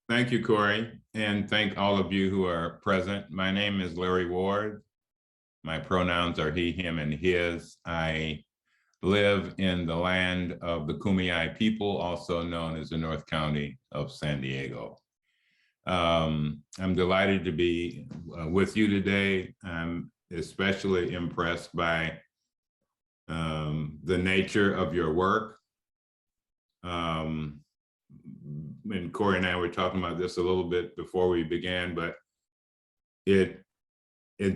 Thank you, Corey, and thank all of you who are present. My name is Larry Ward. My pronouns are he, him, and his. I live in the land of the Kumeyaay people, also known as the North County of San Diego. I'm delighted to be with you today. I'm especially impressed by the nature of your work. And Corey and I were talking about this a little bit before we began, but in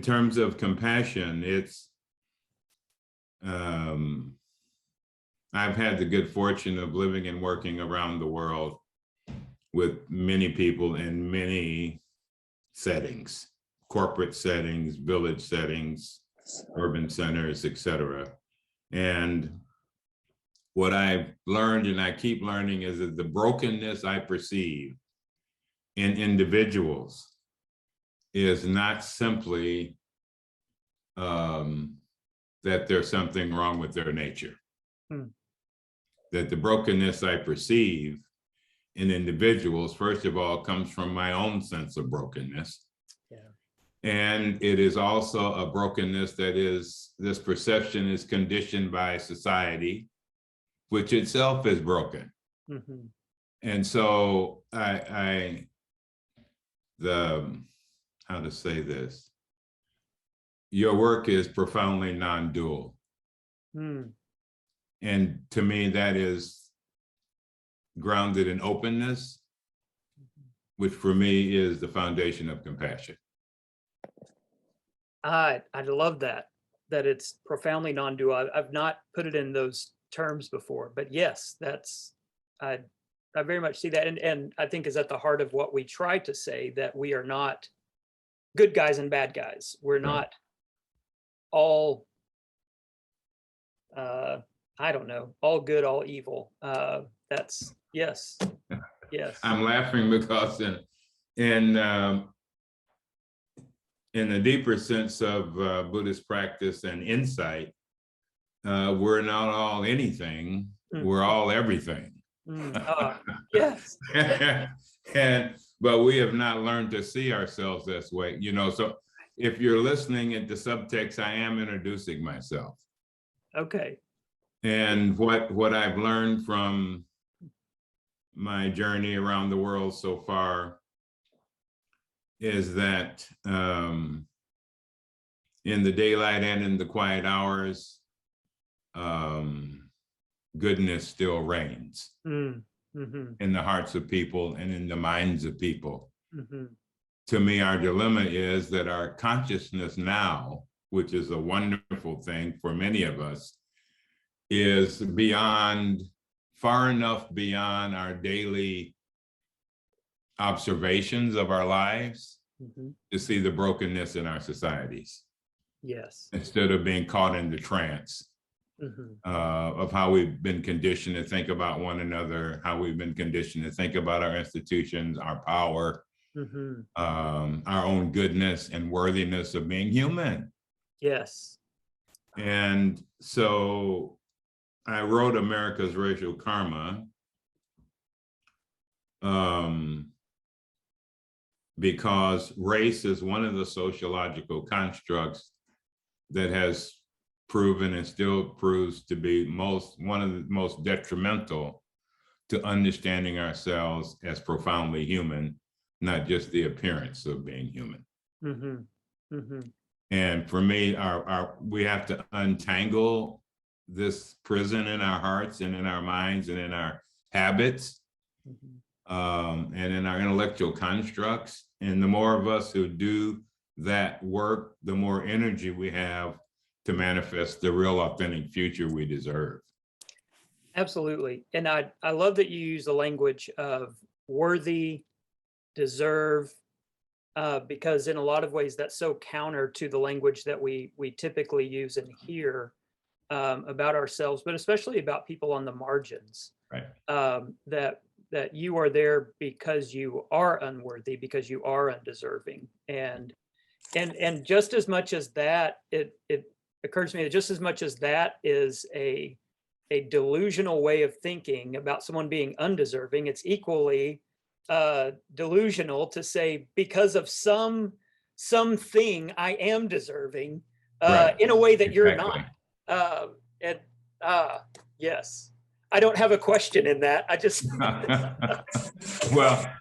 terms of compassion, I've had the good fortune of living and working around the world with many people in many settings, corporate settings, village settings, urban centers, etc. And what I've learned and I keep learning is that the brokenness I perceive in individuals is not simply that there's something wrong with their nature. That the brokenness I perceive in individuals, first of all, comes from my own sense of brokenness. And it is also a brokenness that this perception is conditioned by society, which itself is broken. And so how to say this? Your work is profoundly non-dual. And to me, that is grounded in openness, which for me is the foundation of compassion. I love that it's profoundly non-dual. I've not put it in those terms before, but yes, I very much see that. And I think is at the heart of what we try to say, that we are not good guys and bad guys. We're not all, I don't know, all good, all evil. That's, yes. I'm laughing because in the deeper sense of Buddhist practice and insight, we're not all anything, we're all everything. Yes. But we have not learned to see ourselves this way, so if you're listening at the subtext, I am introducing myself. Okay. And what I've learned from my journey around the world so far is that in the daylight and in the quiet hours, goodness still reigns in the hearts of people and in the minds of people. To me, our dilemma is that our consciousness now, which is a wonderful thing for many of us, is far enough beyond our daily observations of our lives to see the brokenness in our societies. Yes. Instead of being caught in the trance of how we've been conditioned to think about one another, how we've been conditioned to think about our institutions, our power, our own goodness and worthiness of being human. Yes. And so I wrote America's Racial Karma because race is one of the sociological constructs that has proven and still proves to be one of the most detrimental to understanding ourselves as profoundly human, not just the appearance of being human. And for me, we have to untangle this prison in our hearts and in our minds and in our habits and in our intellectual constructs. And the more of us who do that work, the more energy we have to manifest the real authentic future we deserve. Absolutely. And I love that you use the language of worthy, deserve, because in a lot of ways that's so counter to the language that we typically use and hear about ourselves, but especially about people on the margins. Right. That you are there because you are unworthy, because you are undeserving. And just as much as that, it occurs to me that just as much as that is a delusional way of thinking about someone being undeserving, it's equally delusional to say because of something I am deserving Right. in a way that you're Exactly. not. And yes, I don't have a question in that. I just Well,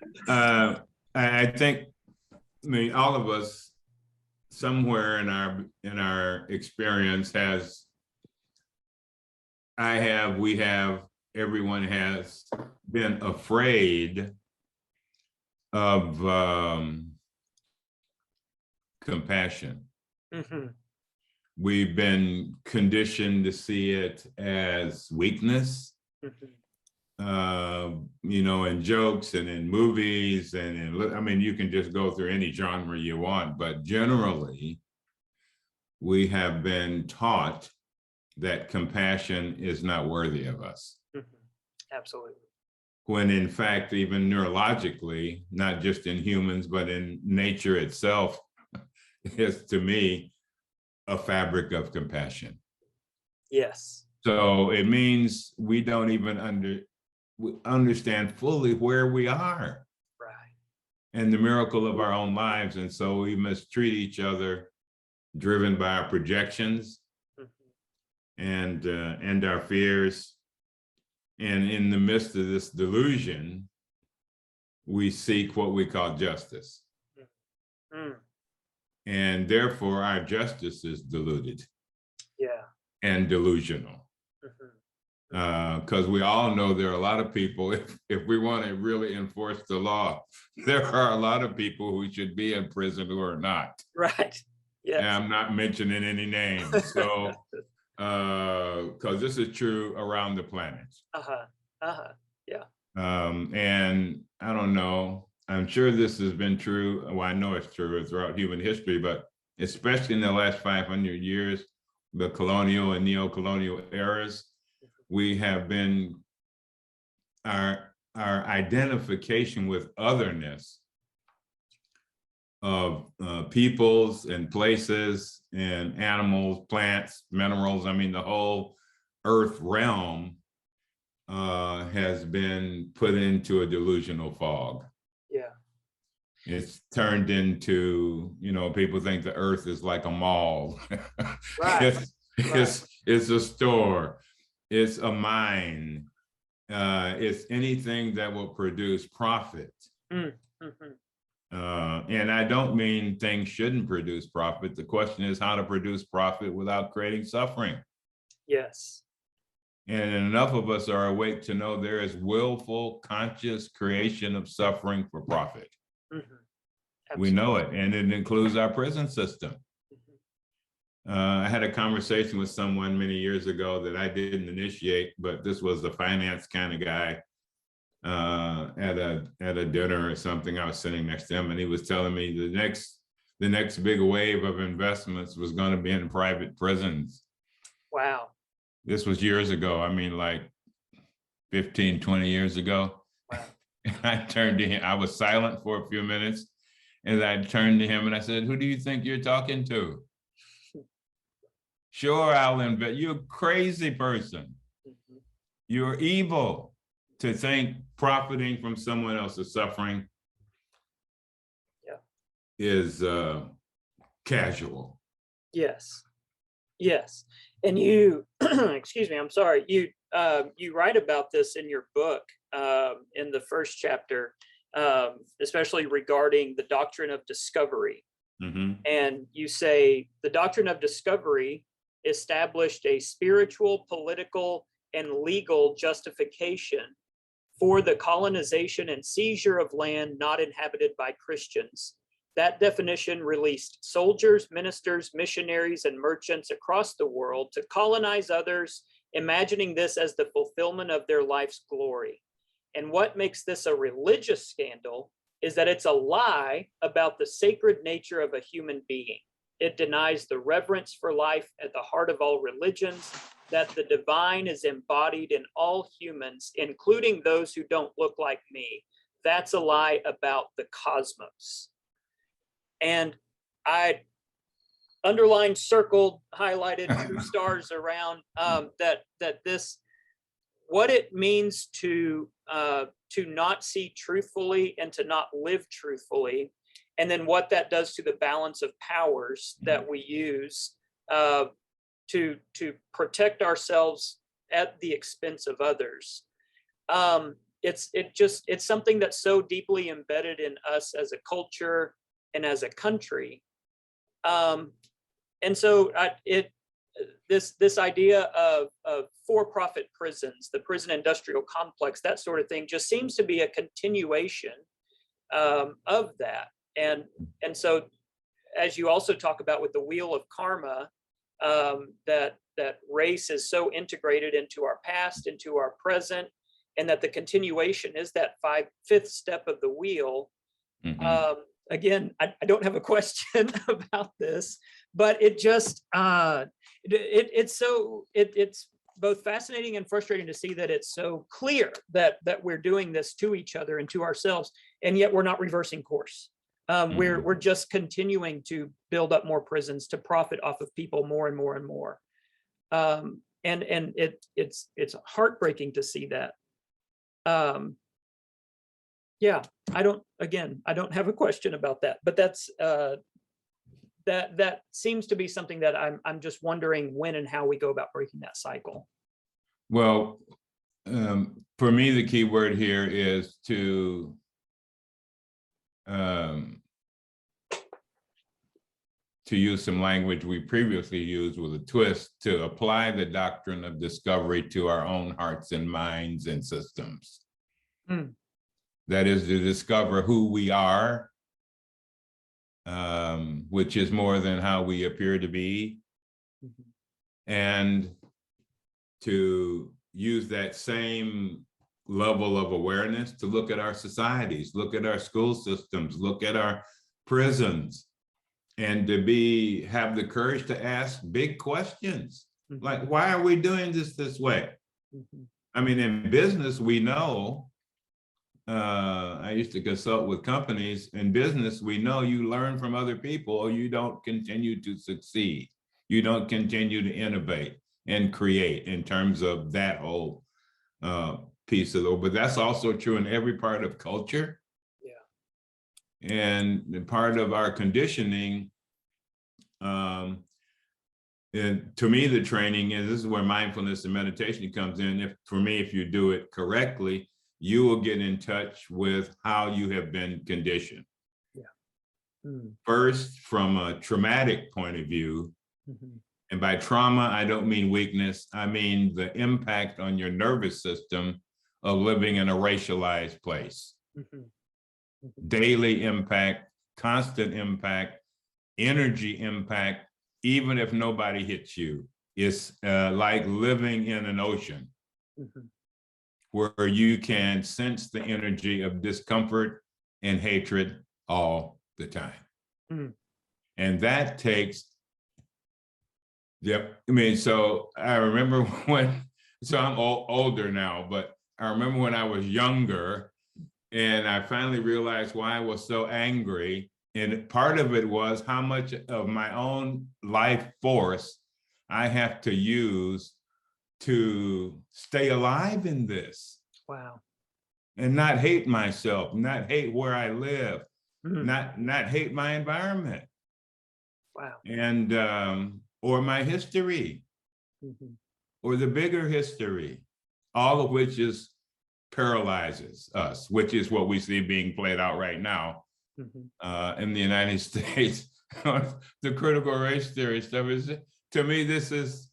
I think, I mean, all of us somewhere in our experience has, we have, everyone has been afraid of compassion. Mhm, We've been conditioned to see it as weakness, mhm. you know, in jokes and in movies and I mean, you can just go through any genre you want, but generally, we have been taught that compassion is not worthy of us. Mhm. Absolutely. When in fact, even neurologically, not just in humans, but in nature itself, is to me a fabric of compassion. Yes. So it means we don't even understand fully where we are Right. and the miracle of our own lives. And so we mistreat each other, driven by our projections Mhm. and our fears. And in the midst of this delusion, we seek what we call justice. Mm. And therefore, our justice is diluted Yeah. and delusional. Mhm. Because we all know there are a lot of people, if we want to really enforce the law, there are a lot of people who should be in prison who are not. Right. And Yes. I'm not mentioning any names. So, because this is true around the planet. Uh-huh. Uh-huh. Yeah. And I don't know, I'm sure this has been true. Well, I know it's true throughout human history, but especially in the last 500 years, the colonial and neo-colonial eras, we have been, our identification with otherness of peoples and places and animals, plants, minerals, I mean, the whole earth realm has been put into a delusional fog. Yeah. It's turned into, you know, people think the earth is like a mall. Right. it's, Right. it's a store, it's a mine, it's anything that will produce profit. Mm. Mhm. And I don't mean things shouldn't produce profit. The question is how to produce profit without creating suffering. Yes. And enough of us are awake to know there is willful, conscious creation of suffering for profit. Mhm. We Absolutely. know it, and it includes our prison system. Mhm. I had a conversation with someone many years ago that I didn't initiate, but this was the finance kind of guy at a dinner or something. I was sitting next to him, and he was telling me the next big wave of investments was going to be in private prisons. Wow. This was years ago. I mean, like 15, 20 years ago. Wow. And I turned to him. I was silent for a few minutes, and I turned to him and I said, "Who do you think you're talking to?" "Sure, I'll invest." "You're a crazy person. Mhm. You're evil to think profiting from someone else's suffering Yeah. is casual." Yes. Yes. And you, excuse me, I'm sorry. You write about this in your book, in the first chapter, especially regarding the doctrine of discovery. Mhm. And you say the doctrine of discovery established a spiritual, political, and legal justification for the colonization and seizure of land not inhabited by Christians. That definition released soldiers, ministers, missionaries, and merchants across the world to colonize others, imagining this as the fulfillment of their life's glory. And what makes this a religious scandal is that it's a lie about the sacred nature of a human being. It denies the reverence for life at the heart of all religions, that the divine is embodied in all humans, including those who don't look like me. That's a lie about the cosmos. And I underlined, circled, highlighted 2 stars around that this, what it means to to not see truthfully and to not live truthfully, and then what that does to the balance of powers that we use to protect ourselves at the expense of others. It's something that's so deeply embedded in us as a culture and as a country. And so this idea of for-profit prisons, the prison industrial complex, that sort of thing, just seems to be a continuation of that. And so, as you also talk about with the wheel of karma, that race is so integrated into our past, into our present, and that the continuation is that fifth step of the wheel. Again, I don't have a question about this, but it just it's both fascinating and frustrating to see that it's so clear that we're doing this to each other and to ourselves, and yet we're not reversing course. We're just continuing to build up more prisons to profit off of people more and more and more. And it's heartbreaking to see that. Yeah, I don't have a question about that, but that's that seems to be something that I'm just wondering when and how we go about breaking that cycle. Well, for me, the key word here is to use some language we previously used with a twist, to apply the doctrine of discovery to our own hearts and minds and systems. That is, to discover who we are, which is more than how we appear to be, and to use that same level of awareness to look at our societies, look at our school systems, look at our prisons, and to have the courage to ask big questions. Like, why are we doing this way? I mean, in business, we know, I used to consult with companies. In business, we know you learn from other people or you don't continue to succeed. You don't continue to innovate and create in terms of that whole piece of it. But that's also true in every part of culture. And part of our conditioning, and to me, the training is, this is where mindfulness and meditation comes in. For me, if you do it correctly, you will get in touch with how you have been conditioned. First, from a traumatic point of view, and by trauma, I don't mean weakness. I mean the impact on your nervous system of living in a racialized place. Daily impact, constant impact, energy impact, even if nobody hits you. It's like living in an ocean where you can sense the energy of discomfort and hatred all the time. And that takes, I mean, so I remember so I'm older now, but I remember when I was younger, and I finally realized why I was so angry. And part of it was how much of my own life force I have to use to stay alive in this. Wow. And not hate myself, not hate where I live, not hate my environment. Wow. And or my history, or the bigger history, all of which paralyzes us, which is what we see being played out right now in the United States. The critical race theory stuff is, to me, this is,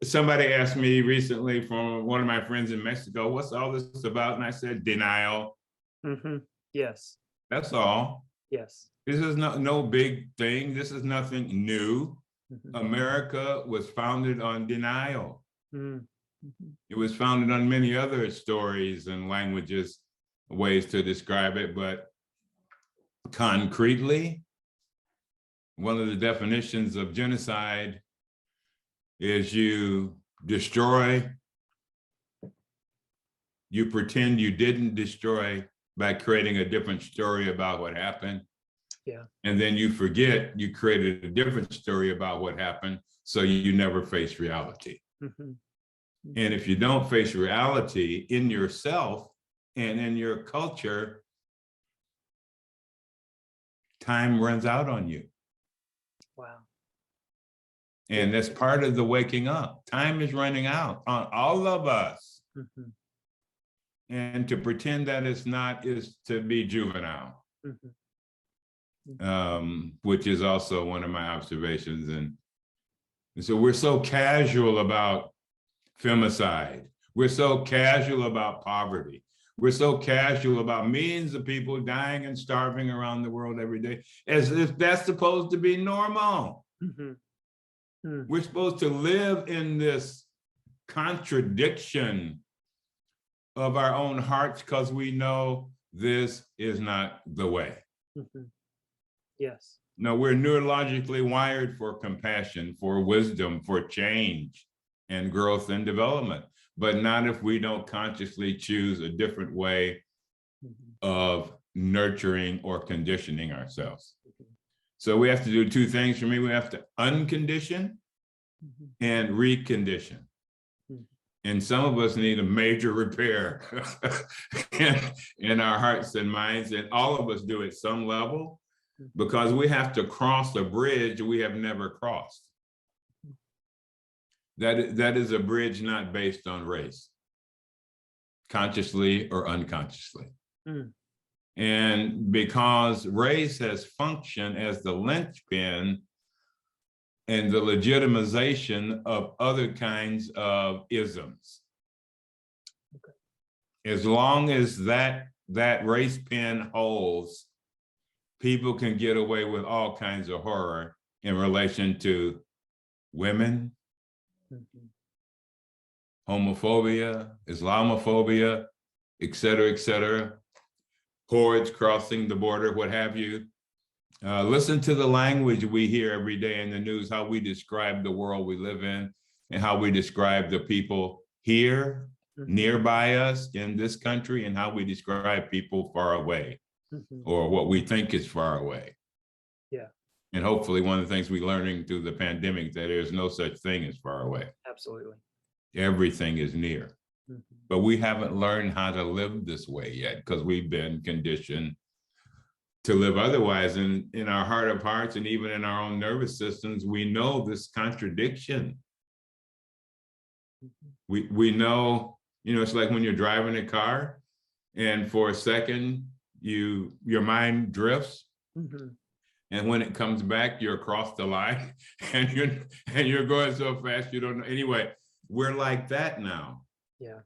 somebody asked me recently from one of my friends in Mexico, what's all this about? And I said, denial. Yes. That's all. Yes. This is no big thing. This is nothing new. America was founded on denial. It was founded on many other stories and languages, ways to describe it, but concretely, one of the definitions of genocide is you destroy, you pretend you didn't destroy by creating a different story about what happened. And then you forget you created a different story about what happened, so you never face reality. And if you don't face reality in yourself And in your culture, time runs out on you. Wow. And that's part of the waking up. Time is running out on all of us. Mhm. And to pretend that it's not is to be juvenile, Mhm. which is also one of my observations. And so we're so casual about femicide. We're so casual about poverty. We're so casual about millions of people dying and starving around the world every day, as if that's supposed to be normal. Mhm. Mm. We're supposed to live in this contradiction of our own hearts because we know this is not the way. Mhm. Yes. No, we're neurologically wired for compassion, for wisdom, for change and growth and development, but not if we don't consciously choose a different way Mhm. of nurturing or conditioning ourselves. So we have to do two things for me. We have to uncondition Mhm. and recondition. Mhm. And some of us need a major repair in our hearts and minds, and all of us do at some level, because we have to cross a bridge we have never crossed. That is a bridge not based on race, consciously or unconsciously. Mm. And because race has functioned as the linchpin and the legitimization of other kinds of isms. Okay. As long as that race pin holds, people can get away with all kinds of horror in relation to women, Mhm. homophobia, Islamophobia, et cetera, hordes crossing the border, what have you. Listen to the language we hear every day in the news, how we describe the world we live in and how we describe the people here, Mhm. nearby us in this country, and how we describe people far away Mhm. or what we think is far away. Yeah, And hopefully one of the things we're learning through the pandemic, that there's no such thing as far away. absolutely. Everything is near. Mhm. But we haven't learned how to live this way yet because we've been conditioned to live otherwise. And in our heart of hearts and even in our own nervous systems, we know this contradiction. Mhm. We know, it's like when you're driving a car and for a second, your mind drifts. Mhm. And when it comes back, you're across the line and you're going so fast you don't know. Anyway, we're like that now. Yeah.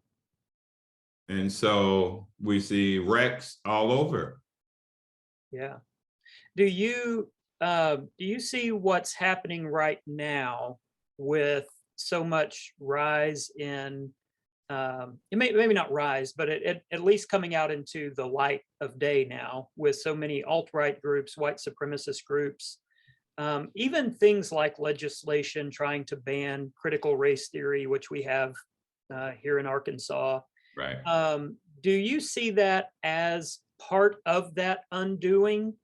And so we see wrecks all over. Yeah. Do you see what's happening right now with so much rise in maybe not rise, but at least coming out into the light of day now with so many alt-right groups, white supremacist groups, even things like legislation trying to ban critical race theory, which we have here in Arkansas. Right. Do you see that as part of that undoing?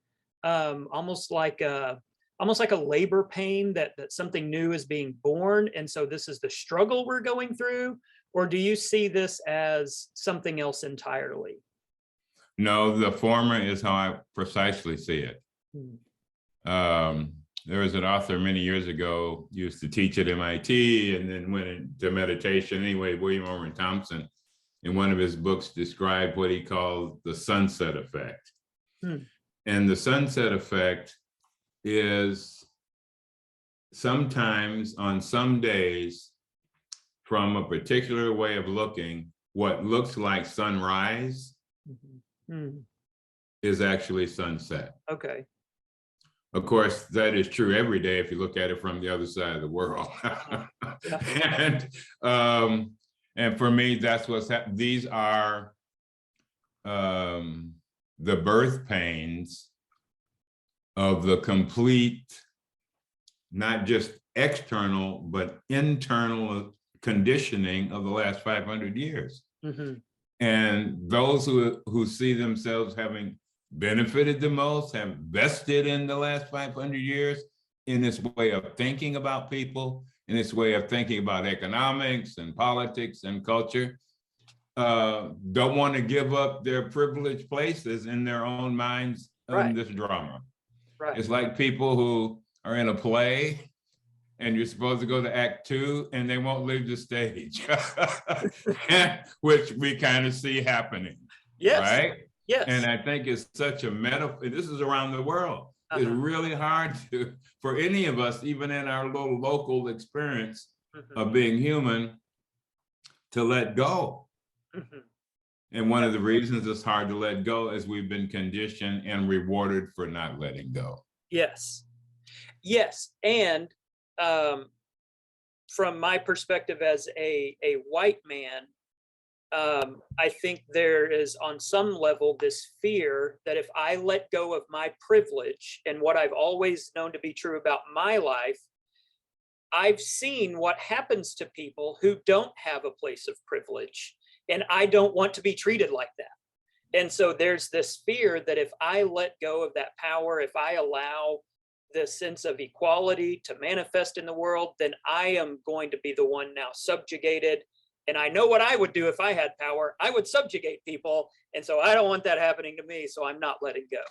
Almost like a labor pain that something new is being born, and so this is the struggle we're going through, or do you see this as something else entirely? No, the former is how I precisely see it. There was an author many years ago, used to teach at MIT and then went into meditation. Anyway, William Orman Thompson, in one of his books, described what he called the sunset effect. Hmm. And the sunset effect is sometimes on some days, from a particular way of looking, what looks like sunrise is actually sunset. Okay. Of course, that is true every day if you look at it from the other side of the world. Yeah. And for me, that's what's happening. These are the birth pains of the complete, not just external, but internal conditioning of the last 500 years. Mm-hmm. And those who see themselves having benefited the most, have vested in the last 500 years in this way of thinking about people, in this way of thinking about economics and politics and culture, don't want to give up their privileged places in their own minds in Right. this drama. Right. It's like people who are in a play and you're supposed to go to act 2 and they won't leave the stage, which we kind of see happening. Yes. Right? Yes. And I think it's such a metaphor. This is around the world. It's really hard for any of us, even in our little local experience of being human, to let go. And one of the reasons it's hard to let go is we've been conditioned and rewarded for not letting go. Yes. Yes. And from my perspective as a white man, I think there is on some level this fear that if I let go of my privilege and what I've always known to be true about my life, I've seen what happens to people who don't have a place of privilege, and I don't want to be treated like that. And so there's this fear that if I let go of that power, if I allow the sense of equality to manifest in the world, then I am going to be the one now subjugated. And I know what I would do if I had power. I would subjugate people. And so I don't want that happening to me. So I'm not letting go.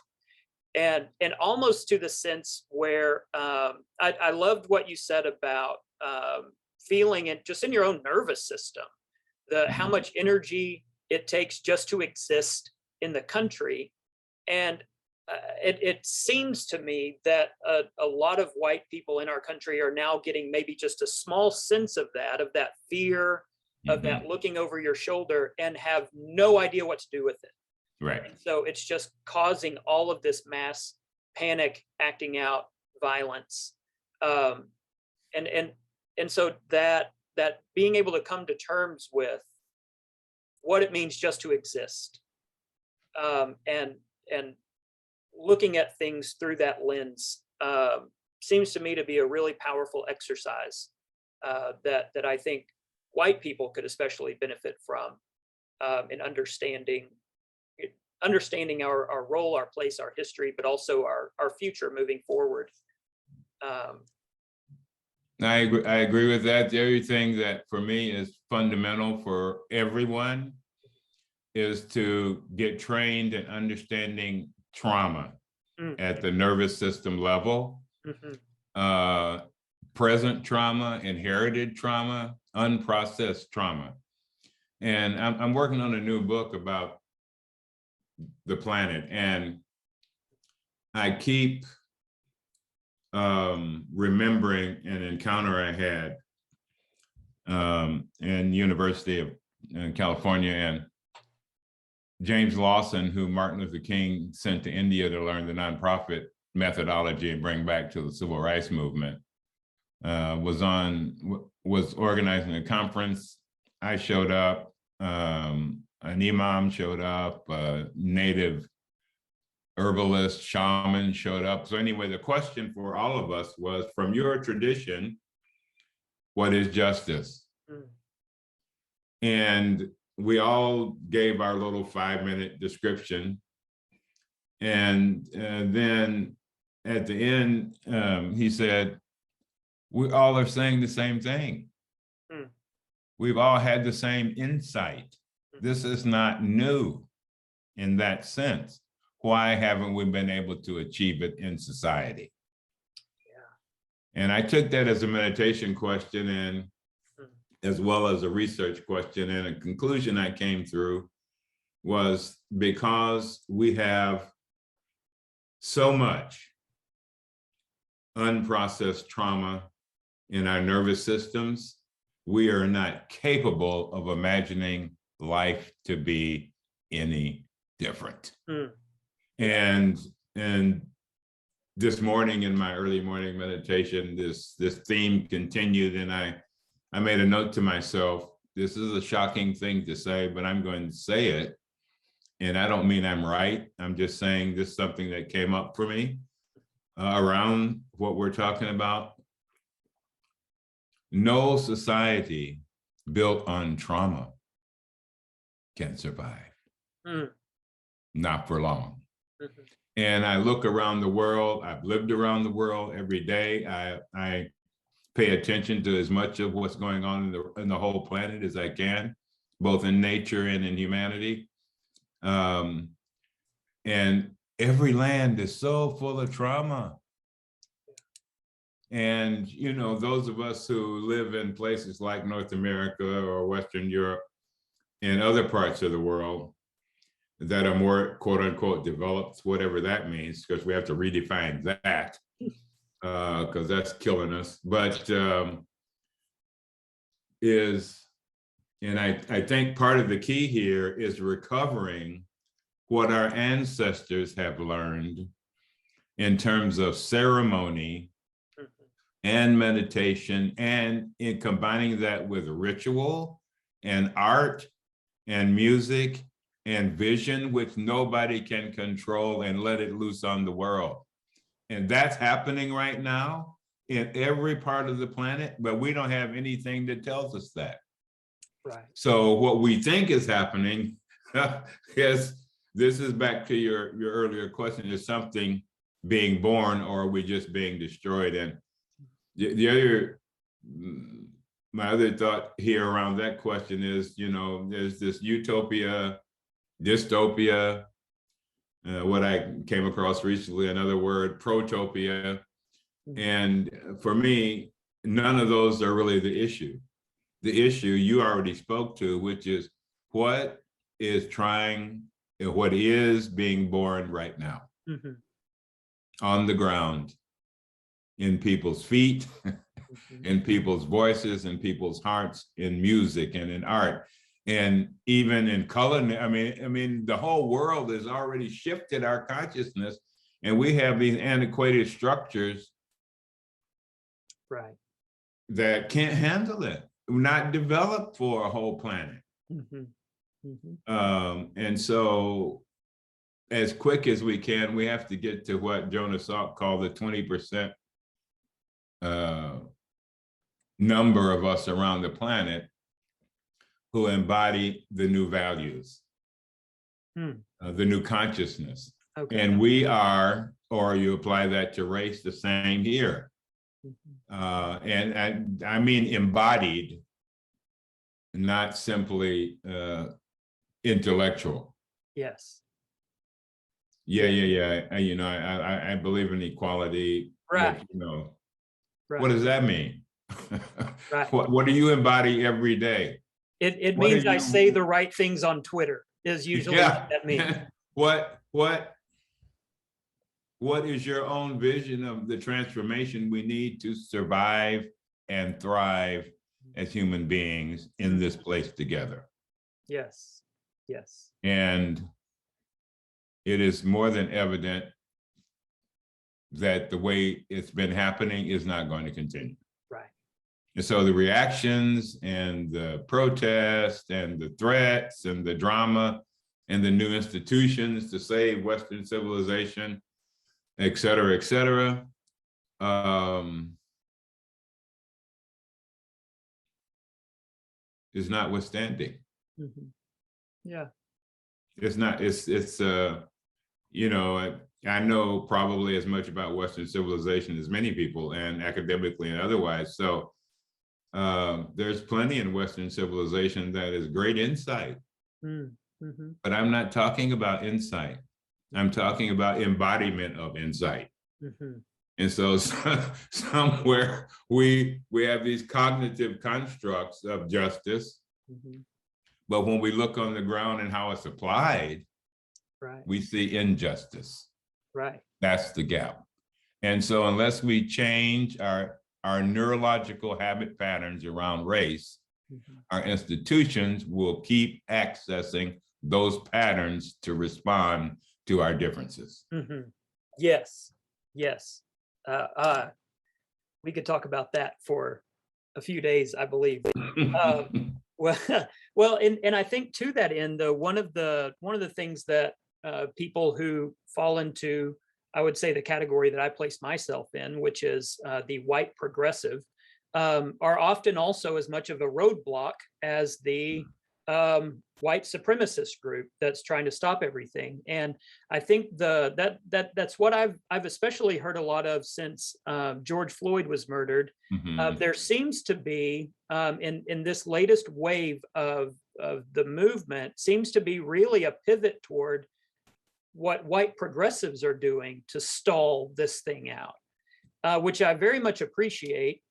And almost to the sense where I loved what you said about feeling it just in your own nervous system, how much energy it takes just to exist in the country. And it seems to me that a lot of white people in our country are now getting maybe just a small sense of that fear, of that looking over your shoulder, and have no idea what to do with it. Right. And so it's just causing all of this mass panic, acting out violence. And so that being able to come to terms with what it means just to exist, and looking at things through that lens, seems to me to be a really powerful exercise that I think white people could especially benefit from, in understanding our role, our place, our history, but also our future moving forward. I agree with that. The other thing that for me is fundamental for everyone is to get trained in understanding trauma at the nervous system level, present trauma, inherited trauma, unprocessed trauma. And I'm working on a new book about the planet, and I keep remembering an encounter I had in University of California, and James Lawson, who Martin Luther King sent to India to learn the nonprofit methodology and bring back to the civil rights movement, was organizing a conference. I showed up, an imam showed up, a native herbalist, shaman showed up. So anyway, the question for all of us was, from your tradition, what is justice? And we all gave our little 5-minute description. And then at the end, he said, we all are saying the same thing. We've all had the same insight. This is not new in that sense. Why haven't we been able to achieve it in society? Yeah. And I took that as a meditation question, and as well as a research question, and a conclusion I came through was because we have so much unprocessed trauma in our nervous systems, we are not capable of imagining life to be any different. And this morning in my early morning meditation, this theme continued, and I made a note to myself, this is a shocking thing to say, but I'm going to say it. And I don't mean I'm right. I'm just saying this is something that came up for me around what we're talking about. No society built on trauma can survive. Not for long. And I look around the world. I've lived around the world every day. I pay attention to as much of what's going on in the whole planet as I can, both in nature and in humanity. And every land is so full of trauma. And, you know, those of us who live in places like North America or Western Europe and other parts of the world that are more quote unquote developed, whatever that means, because we have to redefine that, because that's killing us. But I think part of the key here is recovering what our ancestors have learned in terms of ceremony and meditation, and in combining that with ritual and art and music and vision, which nobody can control, and let it loose on the world. And that's happening right now in every part of the planet, but we don't have anything that tells us that. Right. So what we think is happening is, this is back to your earlier question, is something being born, or are we just being destroyed? And my other thought here around that question is, you know, there's this utopia, dystopia, what I came across recently, another word, protopia. And for me, none of those are really the issue. The issue you already spoke to, which is what is being born right now on the ground, in people's feet, in people's voices, in people's hearts, in music and in art, and even in color. I mean, the whole world has already shifted our consciousness, and we have these antiquated structures that can't handle it. We're not developed for a whole planet. And so as quick as we can, we have to get to what Jonas Salk called the 20% number of us around the planet who embody the new values, the new consciousness. And we are, or you apply that to race, the same here. And I mean embodied, not simply intellectual. Yes. Yeah. You know, I believe in equality. Right. But, you know, Right. what does that mean? Right. What do you embody every day? It means I say the right things on Twitter is usually what that means. What is your own vision of the transformation we need to survive and thrive as human beings in this place together? Yes. Yes. And it is more than evident that the way it's been happening is not going to continue. Right. And so the reactions and the protests and the threats and the drama and the new institutions to save Western civilization, et cetera, is notwithstanding. Yeah. It's not, you know, I know probably as much about Western civilization as many people, and academically and otherwise. So there's plenty in Western civilization that is great insight. But I'm not talking about insight. I'm talking about embodiment of insight. And so somewhere we have these cognitive constructs of justice, but when we look on the ground and how it's applied, we see injustice. Right. That's the gap. And so unless we change our neurological habit patterns around race, our institutions will keep accessing those patterns to respond to our differences. Yes. Yes. We could talk about that for a few days, I believe. Well, and I think to that end, though, one of the things that people who fall into, I would say, the category that I place myself in, which is the white progressive, are often also as much of a roadblock as the white supremacist group that's trying to stop everything. And I think that's what I've especially heard a lot of since George Floyd was murdered. There seems to be in this latest wave of the movement seems to be really a pivot toward what white progressives are doing to stall this thing out, which I very much appreciate,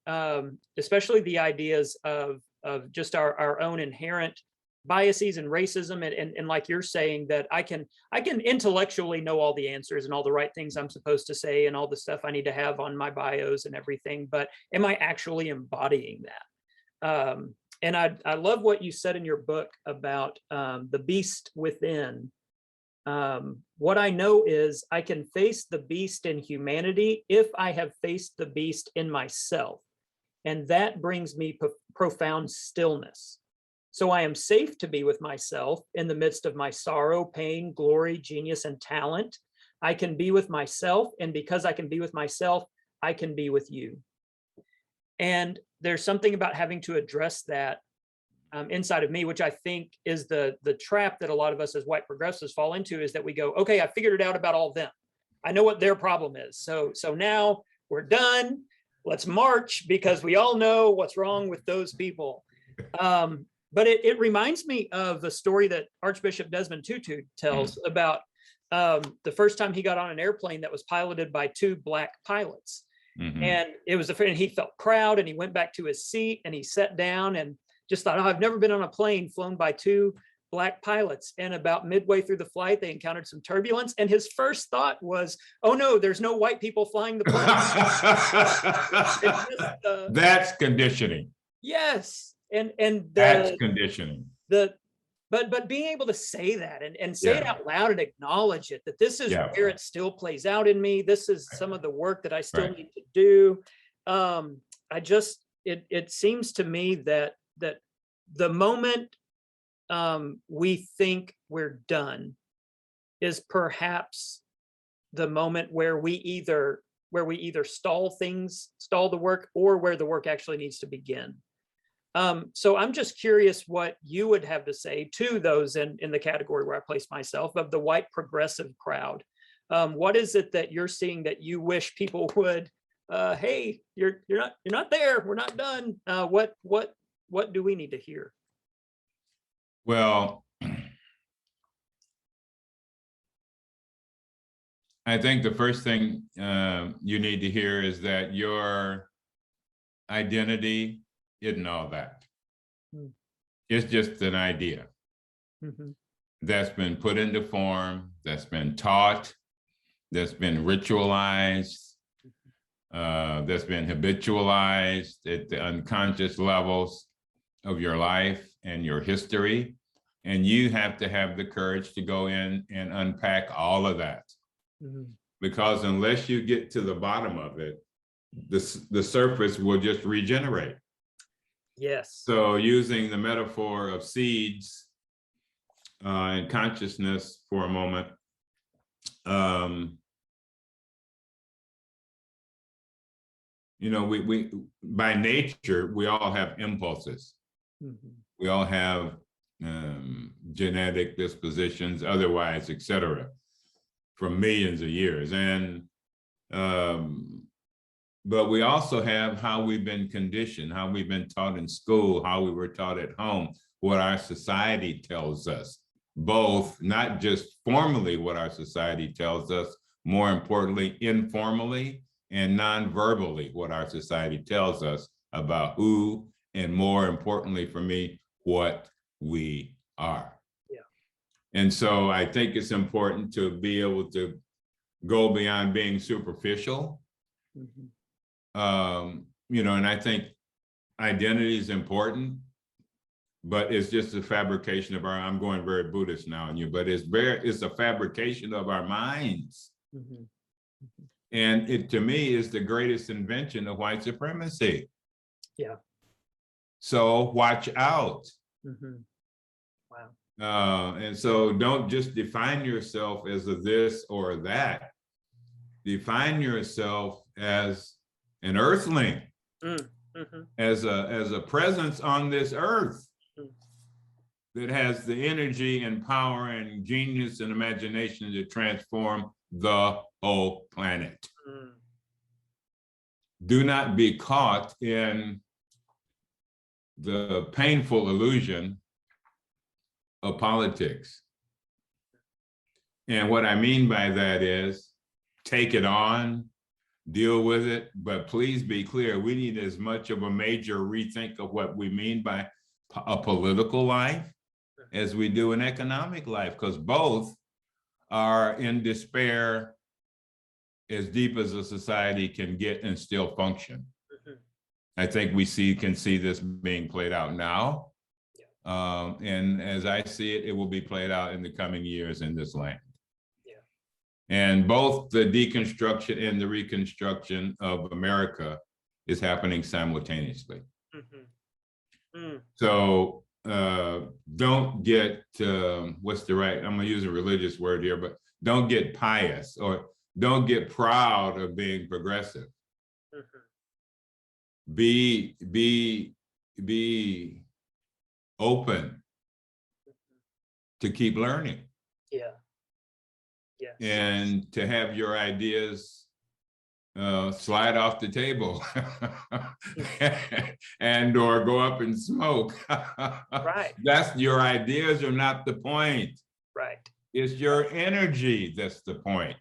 especially the ideas of just our own inherent biases and racism, and like you're saying, that I can intellectually know all the answers and all the right things I'm supposed to say and all the stuff I need to have on my bios and everything, but am I actually embodying that? And I love what you said in your book about the beast within. What I know is I can face the beast in humanity if I have faced the beast in myself, and that brings me profound stillness. So I am safe to be with myself in the midst of my sorrow, pain, glory, genius, and talent. I can be with myself, and because I can be with myself, I can be with you. And there's something about having to address that inside of me, which I think is the trap that a lot of us as white progressives fall into, is that we go, okay, I figured it out about all of them. I know what their problem is. So now we're done. Let's march, because we all know what's wrong with those people. But it reminds me of the story that Archbishop Desmond Tutu tells about the first time he got on an airplane that was piloted by 2 Black pilots. And it was and he felt proud, and he went back to his seat and he sat down and just thought, oh, I've never been on a plane flown by 2 Black pilots. And about midway through the flight, they encountered some turbulence. And his first thought was, oh no, there's no white people flying the plane. That's conditioning. Yes. And that's conditioning. But being able to say that and say it out loud and acknowledge it, that this is where it still plays out in me. This is some of the work that I still need to do. It seems to me that the moment we think we're done is perhaps the moment where we either stall the work, or where the work actually needs to begin. So I'm just curious what you would have to say to those in the category where I place myself, of the white progressive crowd. What is it that you're seeing that you wish people would? Hey, you're not there. We're not done. What do we need to hear? Well, I think the first thing you need to hear is that your identity isn't all that. It's just an idea that's been put into form, that's been taught, that's been ritualized, that's been habitualized at the unconscious levels of your life and your history. And you have to have the courage to go in and unpack all of that. Because unless you get to the bottom of it, the surface will just regenerate. Yes. So using the metaphor of seeds and consciousness for a moment, we by nature, we all have impulses. We all have genetic dispositions, otherwise, etc., from millions of years. And but we also have how we've been conditioned, how we've been taught in school, how we were taught at home, what our society tells us, both not just formally what our society tells us, more importantly, informally and non-verbally what our society tells us about who, and more importantly for me, what we are. Yeah. And so I think it's important to be able to go beyond being superficial. And I think identity is important, but it's just a fabrication of I'm going very Buddhist now on you, but it's a fabrication of our minds. And it, to me, is the greatest invention of white supremacy. Yeah. So watch out. Wow. And so don't just define yourself as a this or that. Define yourself as an earthling, as a presence on this earth that has the energy and power and genius and imagination to transform the whole planet. Do not be caught in the painful illusion of politics. And what I mean by that is take it on, deal with it, but please be clear, we need as much of a major rethink of what we mean by a political life as we do an economic life, because both are in despair as deep as a society can get and still function. I think we can see this being played out now. And as I see it, it will be played out in the coming years in this land. And both the deconstruction and the reconstruction of America is happening simultaneously. So don't get, what's the right, I'm gonna use a religious word here, but don't get pious or don't get proud of being progressive. Be open to keep learning. Yeah. Yes. And to have your ideas slide off the table and or go up in smoke. Right. That's your ideas are not the point. Right. It's your energy that's the point.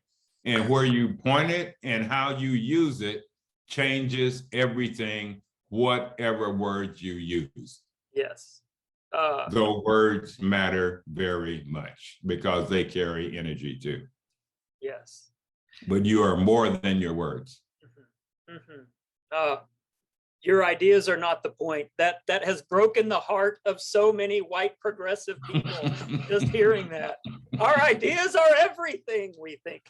And where you point it and how you use it changes everything, whatever words you use. Yes. Though words matter very much because they carry energy too. Yes. But you are more than your words. Your ideas are not the point. That has broken the heart of so many white progressive people. Just hearing that. Our ideas are everything, we think.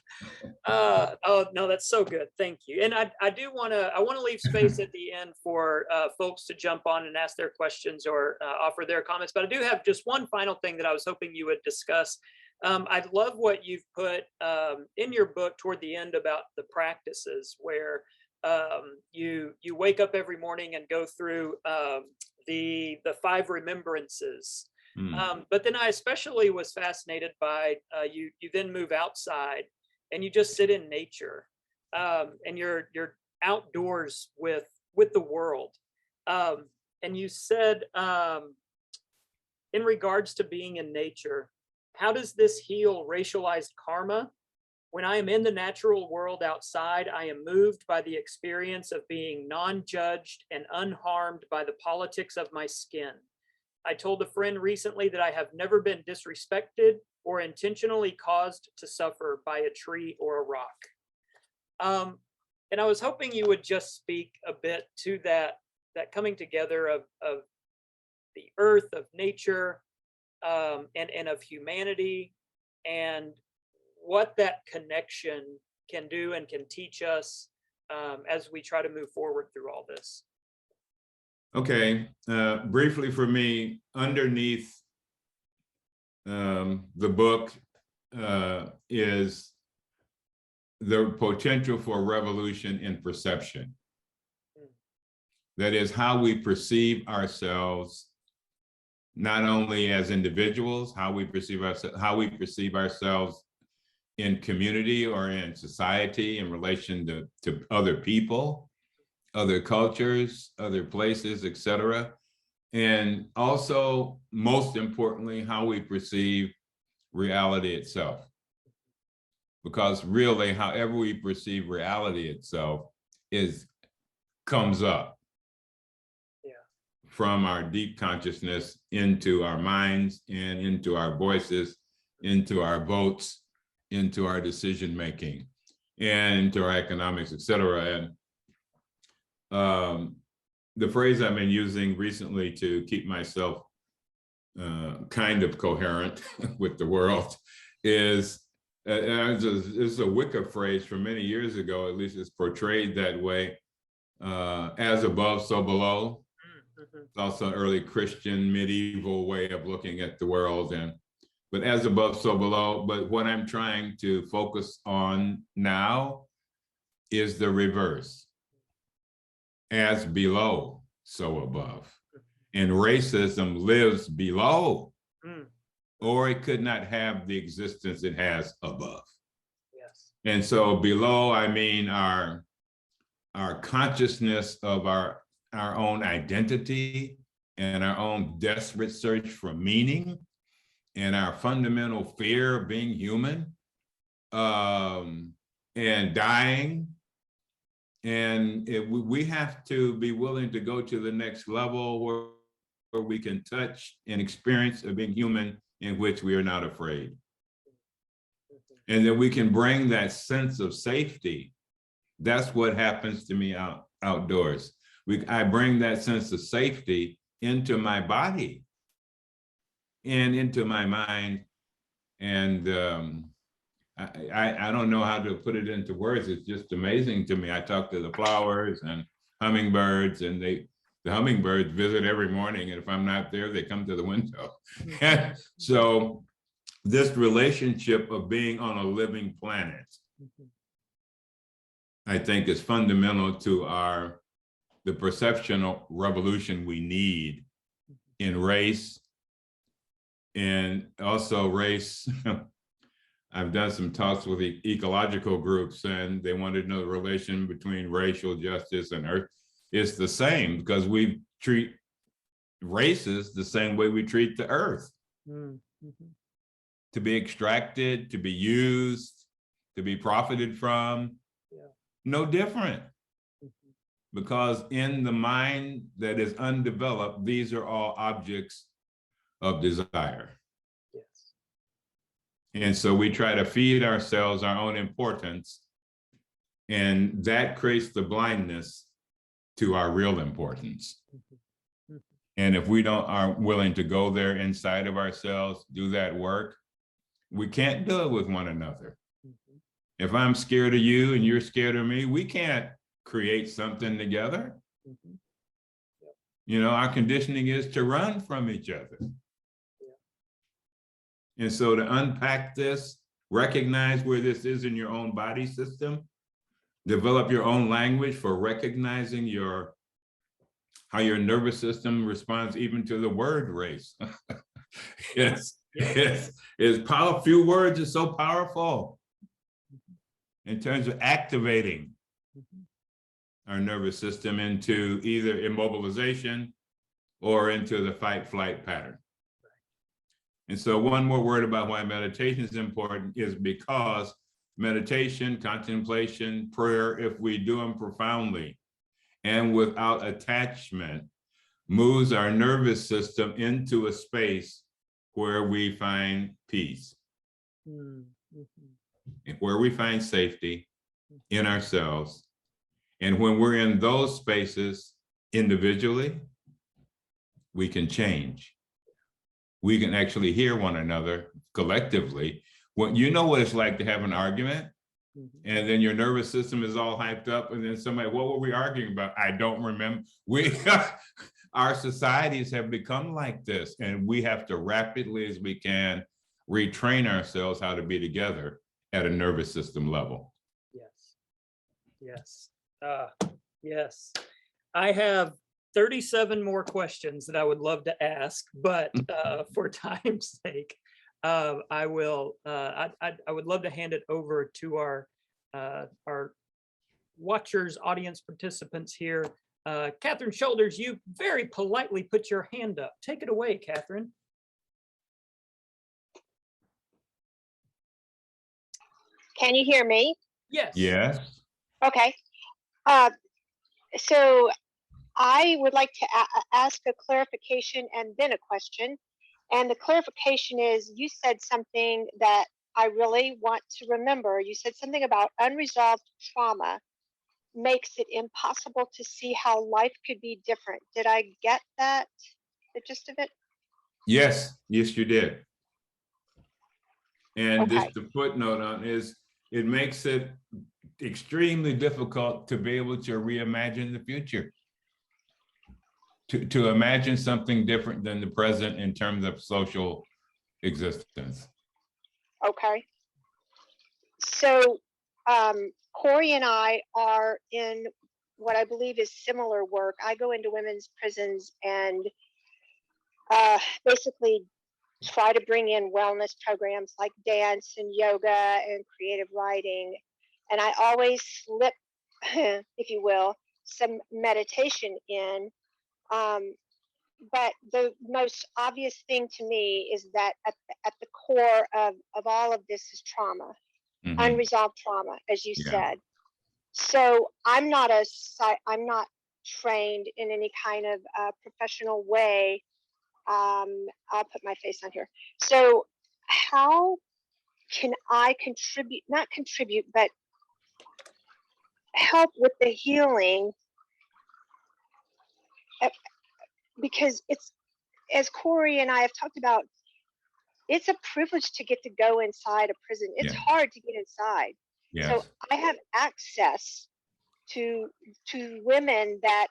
Oh no, that's so good. Thank you. And I want to leave space at the end for folks to jump on and ask their questions or offer their comments. But I do have just one final thing that I was hoping you would discuss. I love what you've put in your book toward the end about the practices where you wake up every morning and go through the 5 remembrances. But then I especially was fascinated by you then move outside and you just sit in nature and you're outdoors with the world. And you said in regards to being in nature, how does this heal racialized karma? When I am in the natural world outside, I am moved by the experience of being non-judged and unharmed by the politics of my skin. I told a friend recently that I have never been disrespected or intentionally caused to suffer by a tree or a rock. And I was hoping you would just speak a bit to that coming together of the earth, of nature, and of humanity, and what that connection can do and can teach us as we try to move forward through all this. Okay, briefly for me, underneath the book is the potential for revolution in perception. That is how we perceive ourselves, not only as individuals, how we perceive ourselves in community or in society in relation to other people, other cultures, other places, etc. And also, most importantly, how we perceive reality itself. Because really, however we perceive reality itself comes up from our deep consciousness into our minds and into our voices, into our votes, into our decision making, and into our economics, etc. And the phrase I've been using recently to keep myself kind of coherent with the world is, it's a Wicca phrase from many years ago, at least it's portrayed that way, as above, so below. It's also an early Christian medieval way of looking at the world, but as above, so below. But what I'm trying to focus on now is the reverse. As below, so above. And racism lives below, or it could not have the existence it has above. Yes. And so below, I mean our consciousness of our own identity and our own desperate search for meaning and our fundamental fear of being human, and dying. And we have to be willing to go to the next level where we can touch and experience of being human in which we are not afraid. And then we can bring that sense of safety. That's what happens to me outdoors. I bring that sense of safety into my body and into my mind. And I don't know how to put it into words. It's just amazing to me. I talk to the flowers and hummingbirds, and the hummingbirds visit every morning. And if I'm not there, they come to the window. So this relationship of being on a living planet, I think, is fundamental to the perceptional revolution we need in race. And also race, I've done some talks with ecological groups, and they wanted to know the relation between racial justice and earth. It's the same, because we treat races the same way we treat the earth. To be extracted, to be used, to be profited from, no different. Because in the mind that is undeveloped, these are all objects of desire. And so we try to feed ourselves our own importance, and that creates the blindness to our real importance. And if we aren't willing to go there inside of ourselves, do that work, we can't do it with one another. If I'm scared of you and you're scared of me, we can't create something together. You know, our conditioning is to run from each other. And so to unpack this, recognize where this is in your own body system, develop your own language for recognizing how your nervous system responds even to the word race. It's powerful. Few words are so powerful in terms of activating our nervous system into either immobilization or into the fight-flight pattern. And so one more word about why meditation is important is because meditation, contemplation, prayer, if we do them profoundly and without attachment, moves our nervous system into a space where we find peace, where we find safety in ourselves. And when we're in those spaces individually, we can change. We can actually hear one another collectively. You know what it's like to have an argument, and then your nervous system is all hyped up, and then somebody, what were we arguing about? I don't remember. Our societies have become like this, and we have to rapidly as we can retrain ourselves how to be together at a nervous system level. Yes. Yes. I have 37 more questions that I would love to ask, but for time's sake, I will. I would love to hand it over to our watchers, audience participants here. Catherine Shoulders, you very politely put your hand up. Take it away, Catherine. Can you hear me? Yes. Yes. Okay. So I would like to ask a clarification and then a question. And the clarification is, you said something that I really want to remember. You said something about unresolved trauma makes it impossible to see how life could be different. Did I get that, the gist of it? Yes, you did. And Okay. just the footnote on is, it makes it extremely difficult to be able to reimagine the future. To imagine something different than the present in terms of social existence. Okay. So Corey and I are in what I believe is similar work. I go into women's prisons and basically try to bring in wellness programs like dance and yoga and creative writing. And I always slip, if you will, some meditation in. but the most obvious thing to me is that at the core of all of this is trauma, Mhm. unresolved trauma, as you Yeah. said. So I'm not trained in any kind of professional way. I'll put my face on here. So how can I contribute, not contribute, but help with the healing? Because it's, as Corey and I have talked about, it's a privilege to get to go inside a prison. It's Yeah. hard to get inside. So Yes. I have access to women that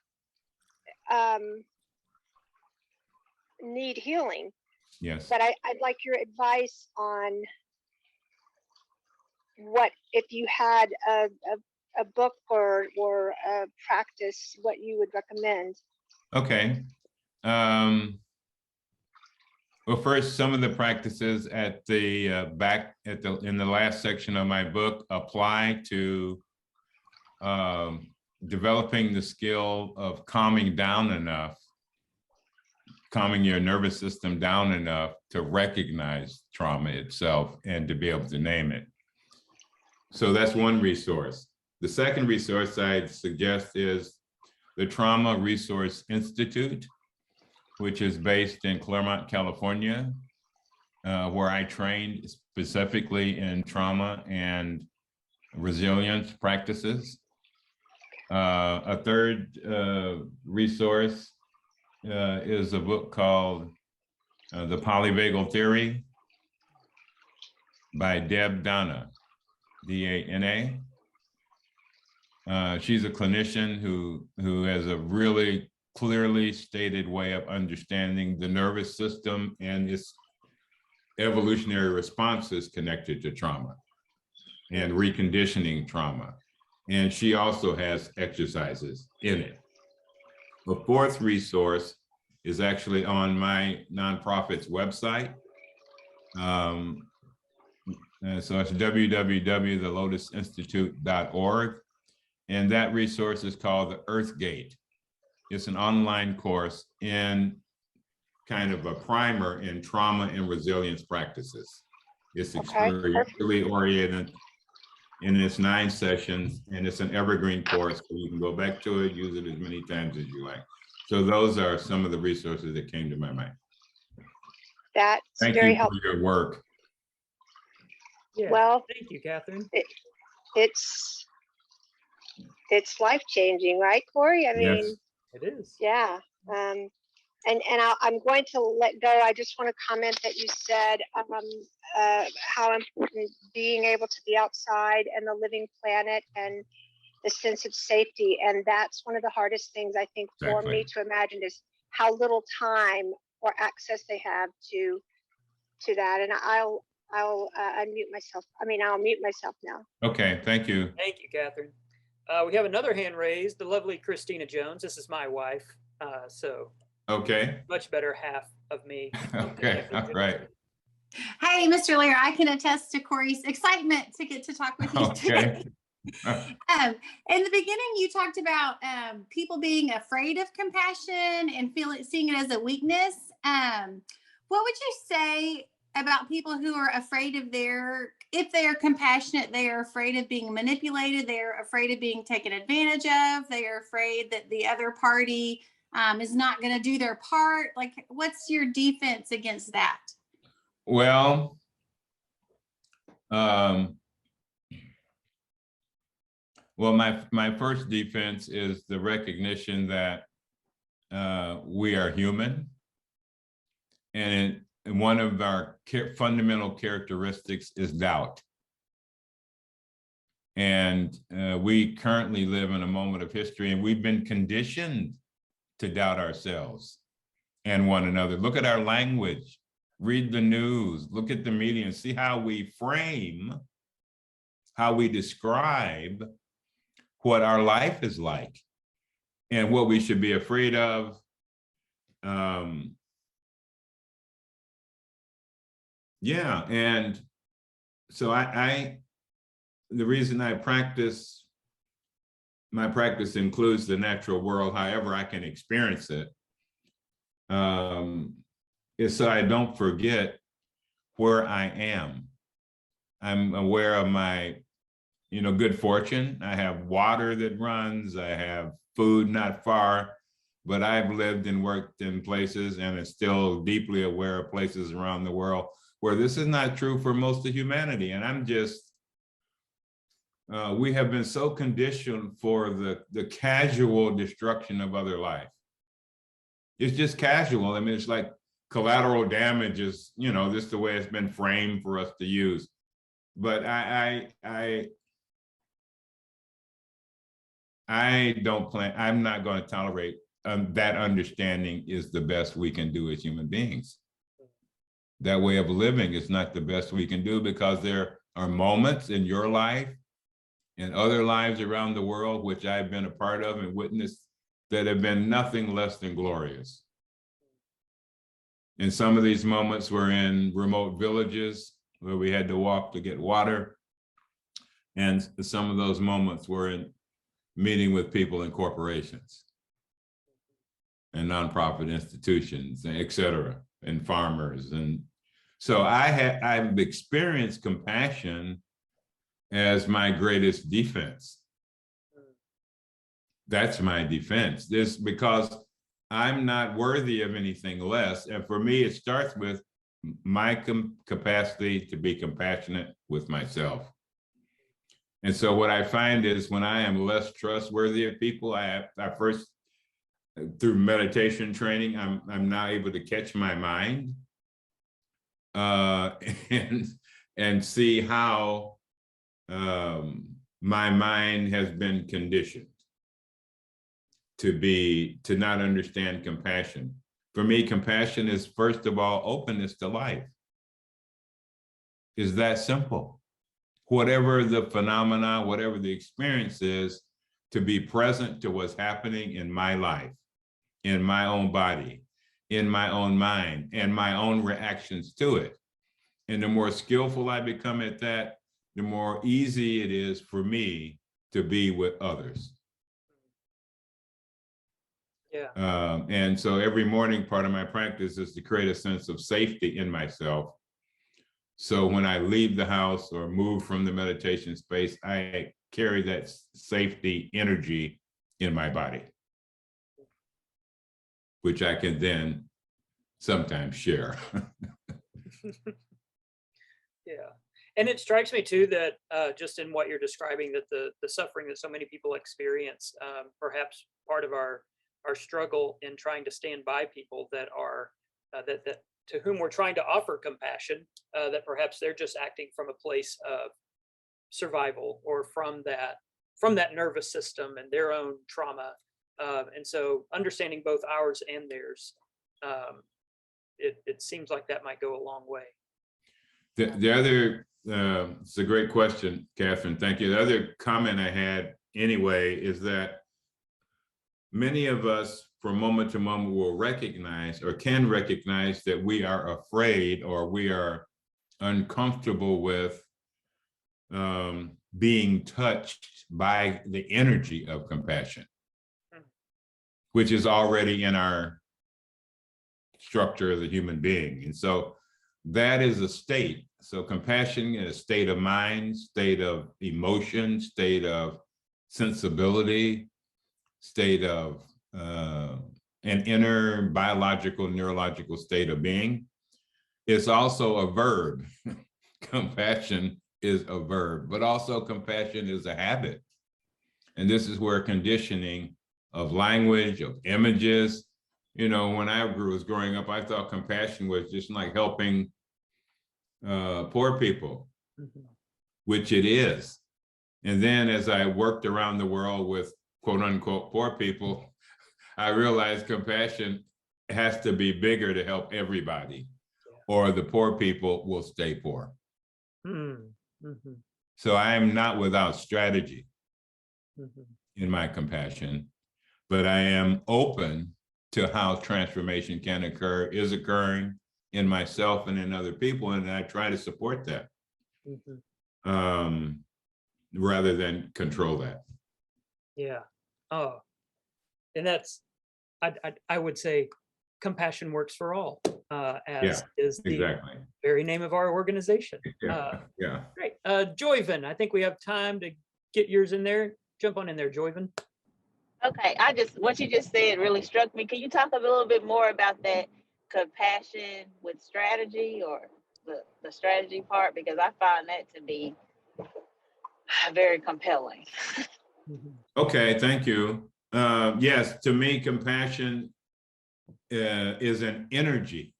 need healing. Yes. But I'd like your advice on what, if you had a book or a practice, what you would recommend. Okay. Well, first, some of the practices at the back at the in the last section of my book apply to developing the skill of calming down enough, calming your nervous system down enough to recognize trauma itself and to be able to name it. So that's one resource. The second resource I'd suggest is the Trauma Resource Institute, which is based in Claremont, California, where I trained specifically in trauma and resilience practices. A third resource is a book called The Polyvagal Theory by Deb Dana, D-A-N-A. She's a clinician who has a really clearly stated way of understanding the nervous system and its evolutionary responses connected to trauma and reconditioning trauma. And she also has exercises in it. The fourth resource is actually on my nonprofit's website. So it's www.thelotusinstitute.org. And that resource is called the Earth Gate. It's an online course in kind of a primer in trauma and resilience practices. It's experientially oriented in its 9 sessions, and it's an evergreen course, so you can go back to it, use it as many times as you like. So those are some of the resources that came to my mind. That's Thank very you helpful. for your work. Yeah. Well, Thank you, Catherine. It's life-changing, right, Corey? I mean, Yes. It is. yeah. And I'm going to let go. I just want to comment that you said how important being able to be outside and the living planet and the sense of safety. And that's one of the hardest things I think for me to imagine is how little time or access they have to that. And I'll unmute myself. I'll mute myself now. Okay, thank you. Thank you, Catherine. We have another hand raised, the lovely Christina Jones. This is my wife, so Okay. much better half of me. Okay, all right. Hey, Mr. Lear, I can attest to Corey's excitement to get to talk with you today. In the beginning, you talked about people being afraid of compassion and seeing it as a weakness. What would you say about people who are afraid of if they are compassionate, they are afraid of being manipulated, they're afraid of being taken advantage of, they are afraid that the other party is not going to do their part? Like, what's your defense against that? Well, my first defense is the recognition that we are human, and one of our fundamental characteristics is doubt. And we currently live in a moment of history, and we've been conditioned to doubt ourselves and one another. Look at our language, read the news, look at the media, and see how we frame, how we describe what our life is like and what we should be afraid of. Yeah, and so the reason I practice, my practice includes the natural world, however I can experience it, is so I don't forget where I am. I'm aware of my, good fortune. I have water that runs. I have food not far, but I've lived and worked in places and am still deeply aware of places around the world where this is not true for most of humanity. And I'm just, we have been so conditioned for the casual destruction of other life. It's just casual. I mean, it's like collateral damage is, this is the way it's been framed for us to use. But I don't plan, I'm not going to tolerate that understanding is the best we can do as human beings. That way of living is not the best we can do, because there are moments in your life and other lives around the world, which I've been a part of and witnessed, that have been nothing less than glorious. And some of these moments were in remote villages where we had to walk to get water. And some of those moments were in meeting with people in corporations and nonprofit institutions, et cetera, and farmers. And so I've experienced compassion as my greatest defense. That's my defense. This because I'm not worthy of anything less. And for me, it starts with my capacity to be compassionate with myself. And so what I find is when I am less trustworthy of people, I first, through meditation training, I'm now able to catch my mind and see how my mind has been conditioned to not understand compassion. For me, compassion is, first of all, openness to life. Is that simple? Whatever the phenomena, whatever the experience is, to be present to what's happening in my life, in my own body, in my own mind, and my own reactions to it. And the more skillful I become at that, the more easy it is for me to be with others. Yeah. And so every morning, part of my practice is to create a sense of safety in myself. So when I leave the house or move from the meditation space, I carry that safety energy in my body, which I can then sometimes share. Yeah. And it strikes me too that just in what you're describing, that the suffering that so many people experience, perhaps part of our struggle in trying to stand by people that are that to whom we're trying to offer compassion, that perhaps they're just acting from a place of survival or from that nervous system and their own trauma. And so understanding both ours and theirs, it seems like that might go a long way. The other, it's a great question, Catherine, thank you. The other comment I had anyway is that many of us from moment to moment will recognize or can recognize that we are afraid or we are uncomfortable with being touched by the energy of compassion, which is already in our structure as a human being. And so that is a state. So compassion is a state of mind, state of emotion, state of sensibility, state of an inner biological, neurological state of being. It's also a verb. Compassion is a verb, but also compassion is a habit. And this is where conditioning of language, of images, when I was growing up, I thought compassion was just like helping poor people, which it is. And then as I worked around the world with quote unquote poor people, I realized compassion has to be bigger to help everybody, or the poor people will stay poor. So I am not without strategy in my compassion, but I am open to how transformation can occur, is occurring in myself and in other people, and I try to support that rather than control that. Yeah. Oh, and that's, I would say compassion works for all, as Yeah, is the exactly. very name of our organization. Yeah, yeah. Great. Joyven, I think we have time to get yours in there. Jump on in there, Joyven. Okay, what you just said really struck me. Can you talk a little bit more about that compassion with strategy, or the strategy part? Because I find that to be very compelling. Okay, thank you. Yes, to me, compassion is an energy.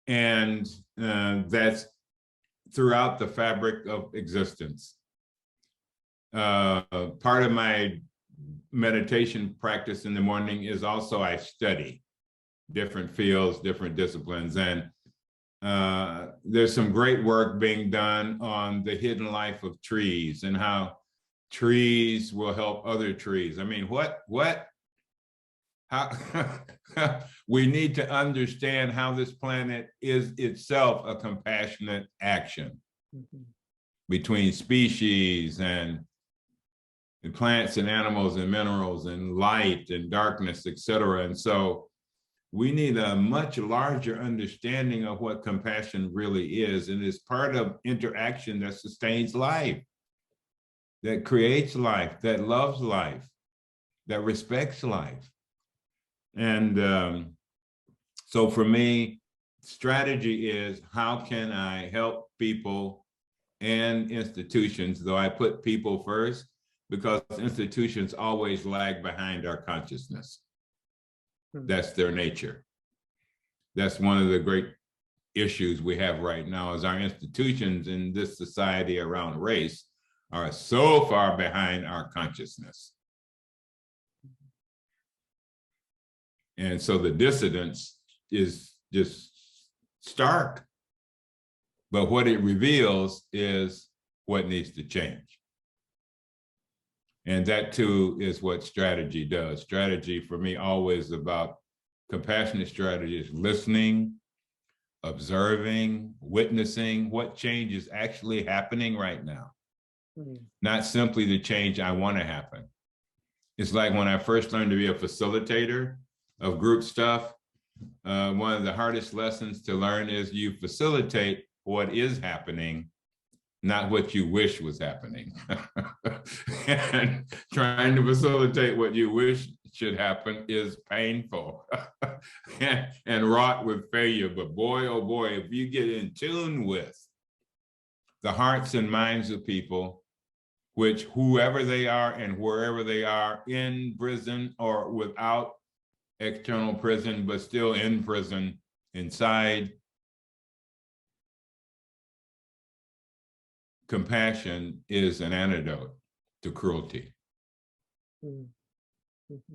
And that's throughout the fabric of existence. Part of my meditation practice in the morning is also I study different fields, different disciplines, and there's some great work being done on the hidden life of trees and how trees will help other trees. I mean, how we need to understand how this planet is itself a compassionate action between species and plants and animals and minerals and light and darkness, et cetera. And so we need a much larger understanding of what compassion really is. And it's part of interaction that sustains life, that creates life, that loves life, that respects life. And so for me, strategy is how can I help people and institutions, though I put people first, because institutions always lag behind our consciousness. That's their nature. That's one of the great issues we have right now is our institutions in this society around race are so far behind our consciousness. And so the dissidence is just stark. But what it reveals is what needs to change. And that too is what strategy does. Strategy for me always about compassionate strategy is listening, observing, witnessing what change is actually happening right now. Not simply the change I want to happen. It's like when I first learned to be a facilitator of group stuff, one of the hardest lessons to learn is you facilitate what is happening, not what you wish was happening. And trying to facilitate what you wish should happen is painful and wrought with failure. But boy, oh boy, if you get in tune with the hearts and minds of people, which whoever they are and wherever they are, in prison or without external prison, but still in prison, inside, compassion is an antidote to cruelty,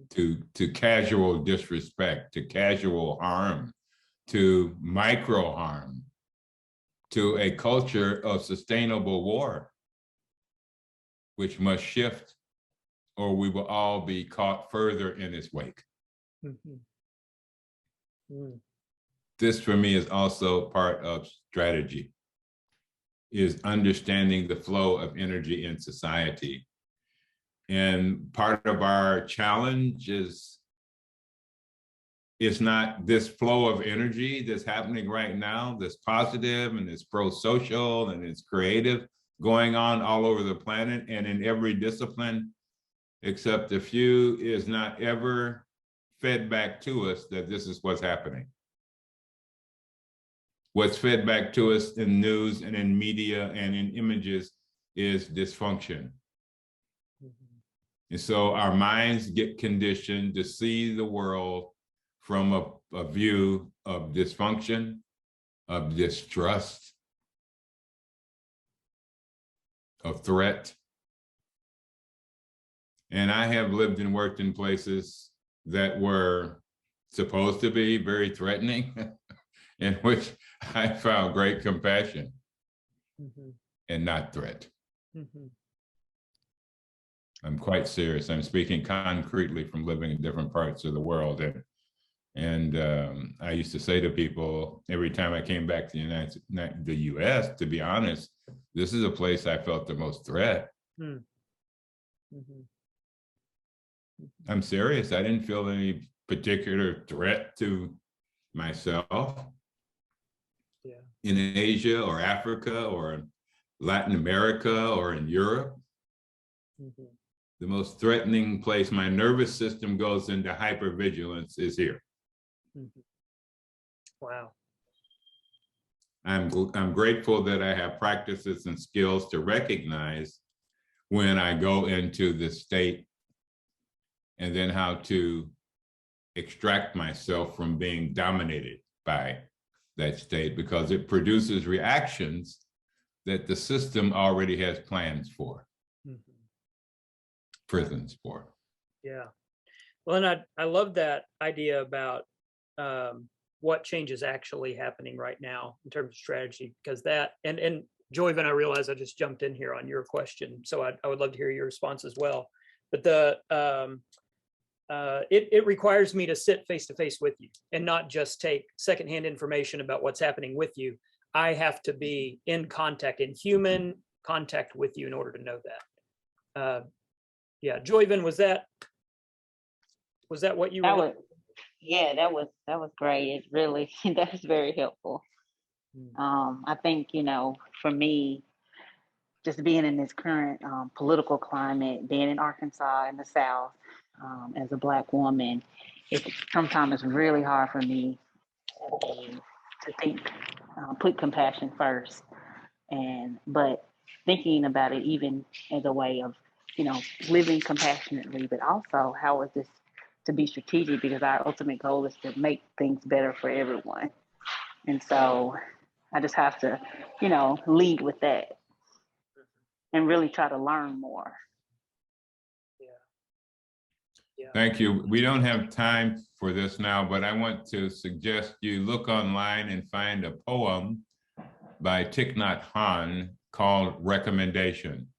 to casual disrespect, to casual harm, to micro harm, to a culture of sustainable war, which must shift or we will all be caught further in its wake. This for me is also part of strategy, is understanding the flow of energy in society. And part of our challenge is it's not this flow of energy that's happening right now, that's positive and it's pro-social and it's creative going on all over the planet and in every discipline, except a few, is not ever fed back to us that this is what's happening. What's fed back to us in news and in media and in images is dysfunction. And so our minds get conditioned to see the world from a view of dysfunction, of distrust, of threat. And I have lived and worked in places that were supposed to be very threatening, in which I found great compassion and not threat. I'm quite serious. I'm speaking concretely from living in different parts of the world. And I used to say to people every time I came back to the US, to be honest, this is a place I felt the most threat. I'm serious. I didn't feel any particular threat to myself Yeah. in Asia or Africa or Latin America or in Europe. Mhm. The most threatening place my nervous system goes into hypervigilance is here. Mhm. Wow. I'm grateful that I have practices and skills to recognize when I go into this state, and then how to extract myself from being dominated by that state, because it produces reactions that the system already has plans for, Mhm. prisons for. Yeah. Well, and I love that idea about what change is actually happening right now in terms of strategy, because that, and Joyven, I realize I just jumped in here on your question, so I would love to hear your response as well. But it requires me to sit face to face with you and not just take secondhand information about what's happening with you. I have to be in contact, in human contact with you in order to know that. Yeah, Joyven, was that what you That were? was, yeah, that was great. It really, that was very helpful. I think, for me, just being in this current political climate, being in Arkansas in the South, as a Black woman, sometimes it's really hard for me to think, put compassion first, but thinking about it even as a way of, living compassionately, but also how is this to be strategic, because our ultimate goal is to make things better for everyone. And so I just have to, lead with that and really try to learn more. Yeah. Thank you. We don't have time for this now, but I want to suggest you look online and find a poem by Thich Nhat Hanh called Recommendation.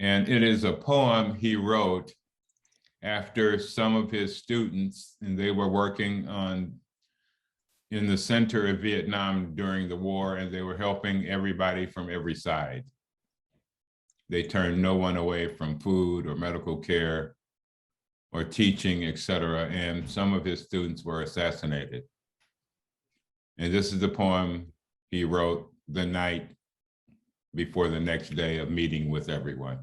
And it is a poem he wrote after some of his students, and they were working in the center of Vietnam during the war, and they were helping everybody from every side. They turned no one away from food or medical care or teaching, et cetera. And some of his students were assassinated. And this is the poem he wrote the night before the next day of meeting with everyone.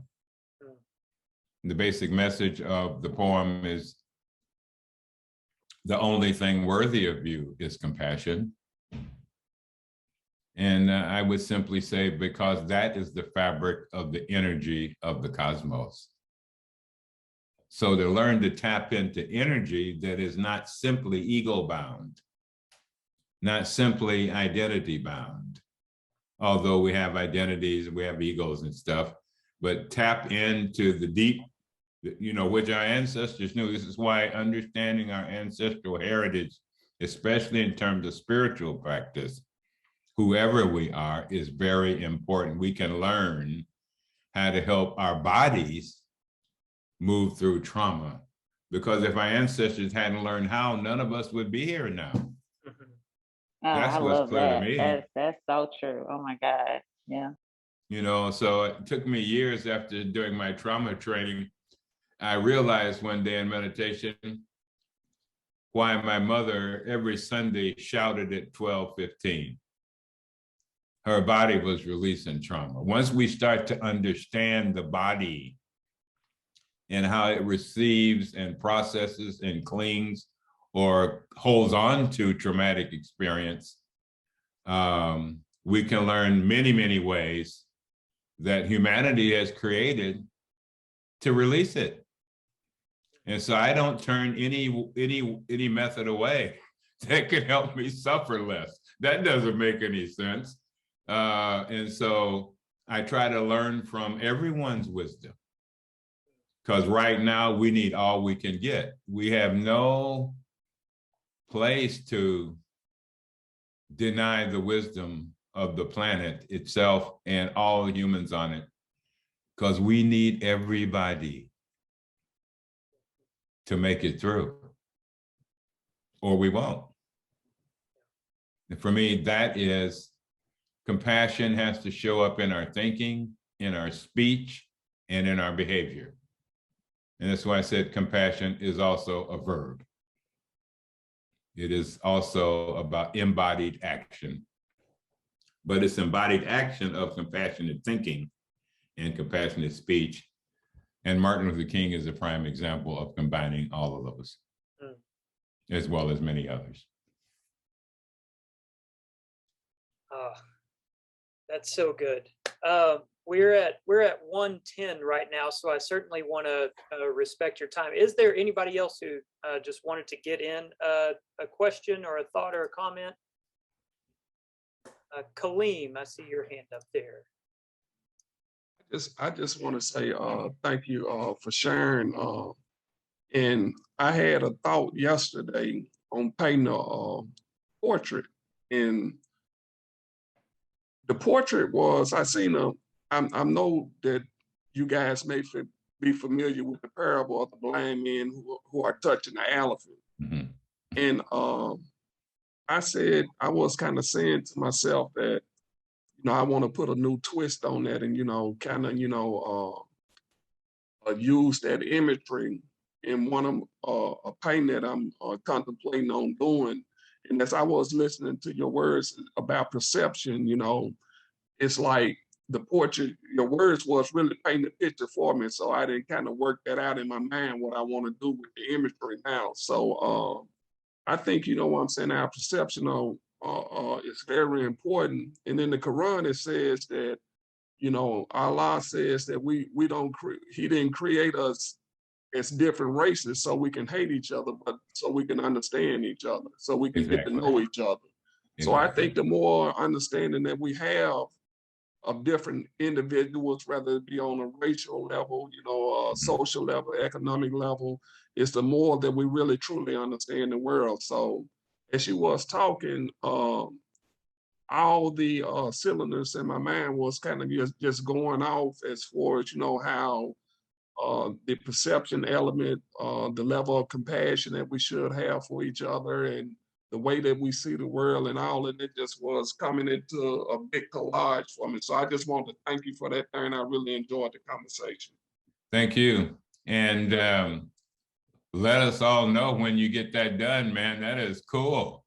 The basic message of the poem is, the only thing worthy of you is compassion. And I would simply say, because that is the fabric of the energy of the cosmos. So to learn to tap into energy that is not simply ego bound, not simply identity bound, although we have identities, we have egos and stuff, but tap into the deep, which our ancestors knew. This is why understanding our ancestral heritage, especially in terms of spiritual practice, whoever we are, is very important. We can learn how to help our bodies move through trauma, because if our ancestors hadn't learned how, none of us would be here now. That's I what's love clear that. to me. That's so true. Oh my God. Yeah. So it took me years after doing my trauma training. I realized one day in meditation why my mother every Sunday shouted at 12:15. Her body was releasing trauma. Once we start to understand the body and how it receives and processes and clings or holds on to traumatic experience, we can learn many, many ways that humanity has created to release it. And so I don't turn any method away that can help me suffer less. That doesn't make any sense. And so I try to learn from everyone's wisdom, because right now we need all we can get. We have no place to deny the wisdom of the planet itself and all humans on it, because we need everybody to make it through, or we won't. And for me, that is, compassion has to show up in our thinking, in our speech, and in our behavior. And that's why I said compassion is also a verb. It is also about embodied action. But it's embodied action of compassionate thinking and compassionate speech. And Martin Luther King is a prime example of combining all of those, as well as many others. That's so good. We're at 1:10 right now, so I certainly want to respect your time. Is there anybody else who just wanted to get in a question or a thought or a comment? Kaleem, I see your hand up there. I just want to say thank you for sharing. And I had a thought yesterday on painting a portrait, and the portrait was, I know that you guys may be familiar with the parable of the blind men who are touching the elephant. Mm-hmm. And I was kind of saying to myself that, I want to put a new twist on that and, use that imagery in one of a painting that I'm contemplating on doing. And as I was listening to your words about perception, it's like the portrait, your words was really painting a picture for me. So I didn't kind of work that out in my mind, what I want to do with the imagery now. So I think, what I'm saying, our perception is very important. And in the Quran, it says that, Allah says that He didn't create us as different races so we can hate each other, but so we can understand each other, so we can get to know each other. So I think the more understanding that we have of different individuals, whether it be on a racial level, social level, economic level, is the more that we really truly understand the world. So as you was talking, all the cylinders in my mind was kind of just going off as far as, how the perception element, the level of compassion that we should have for each other, and the way that we see the world and all, and it just was coming into a big collage for me. So I just want to thank you for that, and I really enjoyed the conversation. Thank you. And let us all know when you get that done, man. That is cool.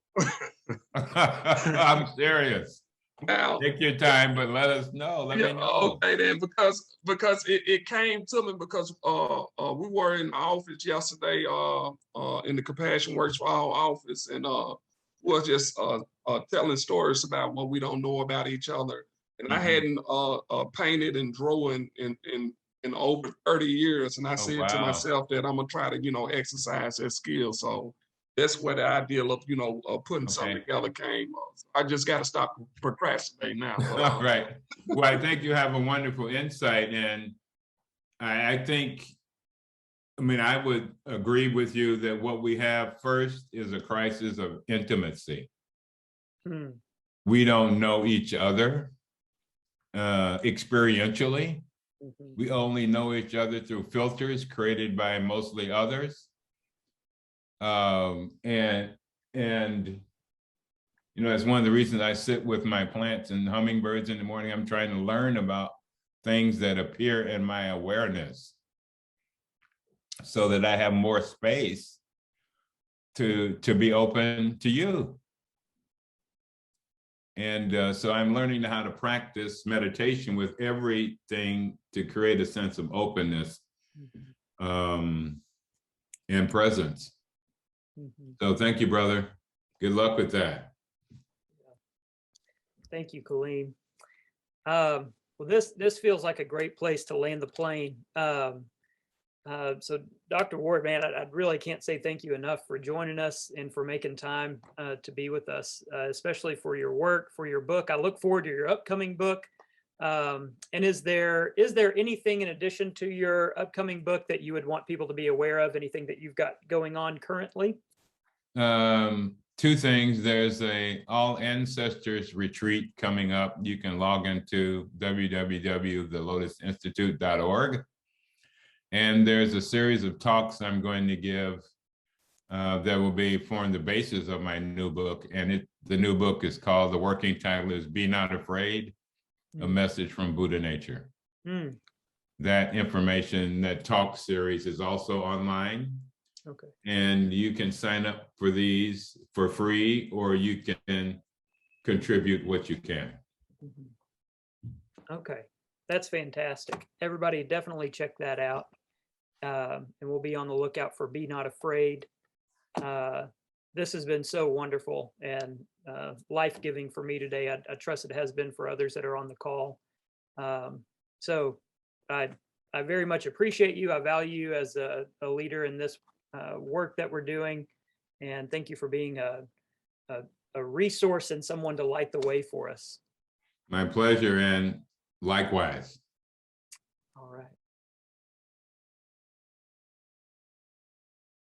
I'm serious. Now, take your time, but let us know. Let me know. Okay, then, because it came to me because we were in the office yesterday, in the Compassion Works for All office, and was just telling stories about what we don't know about each other. And I hadn't painted and drawn in over 30 years, and I said to myself that I'm gonna try to exercise that skill. So that's where the idea of putting something together came. I just got to stop procrastinating now. All right. Well, I think you have a wonderful insight, and I think, I would agree with you that what we have first is a crisis of intimacy. We don't know each other experientially. We only know each other through filters created by mostly others. It's one of the reasons I sit with my plants and hummingbirds in the morning. I'm trying to learn about things that appear in my awareness so that I have more space to be open to you. And so I'm learning how to practice meditation with everything to create a sense of openness and presence. So thank you, brother. Good luck with that. Thank you, Kaleem. Well, this feels like a great place to land the plane. So Dr. Ward, man, I really can't say thank you enough for joining us and for making time to be with us, especially for your work, for your book. I look forward to your upcoming book. And is there anything in addition to your upcoming book that you would want people to be aware of? Anything that you've got going on currently? Two things. There's a All Ancestors retreat coming up. You can log into www.thelotusinstitute.org. And there's a series of talks I'm going to give that will form the basis of my new book. And the new book is called, the working title is Be Not Afraid, A Message from Buddha Nature. that information, that talk series is also online. Okay. And you can sign up for these for free, or you can contribute what you can. Mhm. Okay, that's fantastic. Everybody definitely check that out. And we'll be on the lookout for Be Not Afraid. This has been so wonderful and life-giving for me today. I trust it has been for others that are on the call. So I very much appreciate you. I value you as a leader in this work that we're doing. And thank you for being a resource and someone to light the way for us. My pleasure, and likewise. All right.